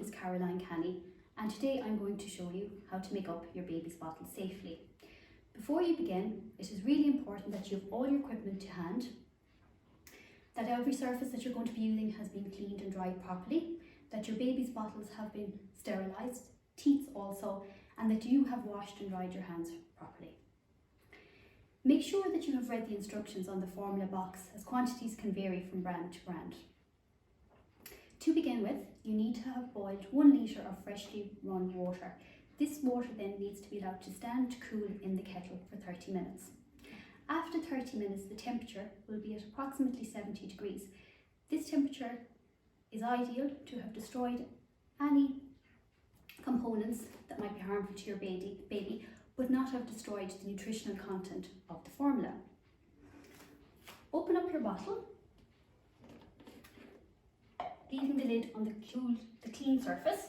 is Caroline Canny, and today I'm going to show you how to make up your baby's bottle safely. Before you begin, it is really important that you have all your equipment to hand, that every surface that you're going to be using has been cleaned and dried properly, that your baby's bottles have been sterilised, teats also, and that you have washed and dried your hands properly. Make sure that you have read the instructions on the formula box, as quantities can vary from brand to brand. To begin with, you need to have boiled 1 litre of freshly run water. This water then needs to be allowed to stand to cool in the kettle for 30 minutes. After 30 minutes, the temperature will be at approximately 70 degrees. This temperature is ideal to have destroyed any components that might be harmful to your baby, but not have destroyed the nutritional content of the formula. Open up your bottle, leaving the lid on the clean surface,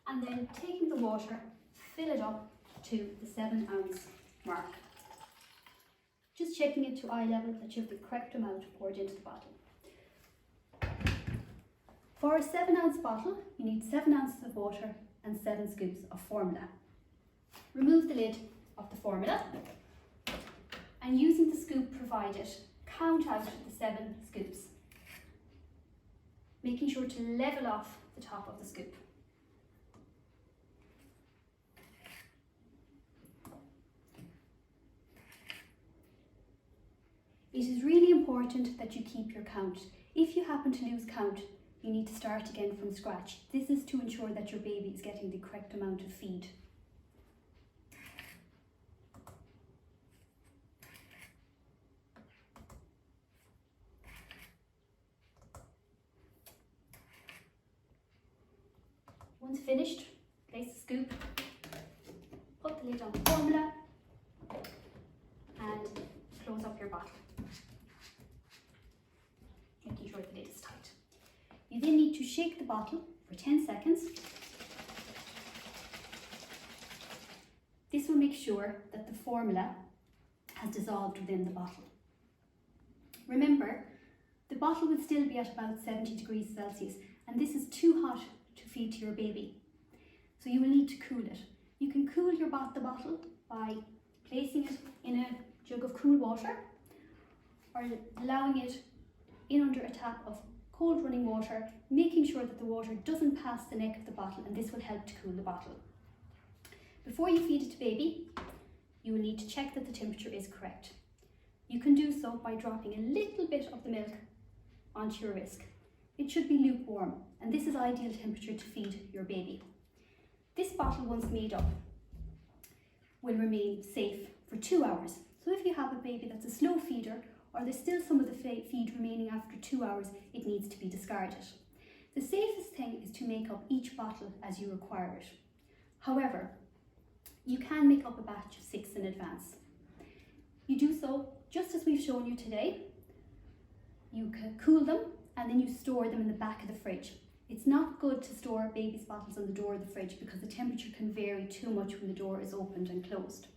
and then taking the water, fill it up to the 7 ounce mark. Just checking it to eye level that you have the correct amount poured into the bottle. For a 7 ounce bottle, you need 7 ounces of water and 7 scoops of formula. Remove the lid of the formula, and using the scoop provided, count out the 7 scoops, making sure to level off the top of the scoop. It is really important that you keep your count. If you happen to lose count, you need to start again from scratch. This is to ensure that your baby is getting the correct amount of feed. Once finished, place the scoop, put the lid on the formula, and close up your bottle, making sure the lid is tight. You then need to shake the bottle for 10 seconds. This will make sure that the formula has dissolved within the bottle. Remember, the bottle will still be at about 70 degrees Celsius, and this is too hot to feed to your baby. So you will need to cool it. You can cool the bottle by placing it in a jug of cool water, or allowing it in under a tap of cold running water, making sure that the water doesn't pass the neck of the bottle, and this will help to cool the bottle. Before you feed it to baby, you will need to check that the temperature is correct. You can do so by dropping a little bit of the milk onto your whisk. It should be lukewarm, and this is ideal temperature to feed your baby. This bottle, once made up, will remain safe for 2 hours. So if you have a baby that's a slow feeder, or there's still some of the feed remaining after 2 hours, it needs to be discarded. The safest thing is to make up each bottle as you require it. However, you can make up a batch of 6 in advance. You do so just as we've shown you today. You can cool them, and then you store them in the back of the fridge. It's not good to store baby's bottles on the door of the fridge because the temperature can vary too much when the door is opened and closed.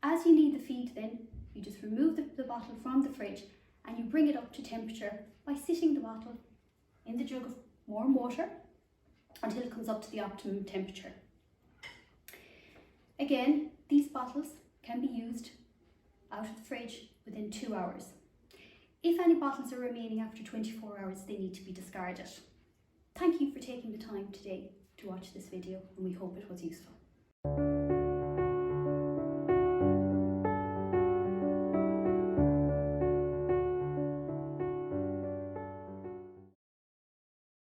As you need the feed then, you just remove the bottle from the fridge and you bring it up to temperature by sitting the bottle in the jug of warm water until it comes up to the optimum temperature. Again, these bottles can be used out of the fridge within 2 hours. If any bottles are remaining after 24 hours, they need to be discarded. Thank you for taking the time today to watch this video, and we hope it was useful.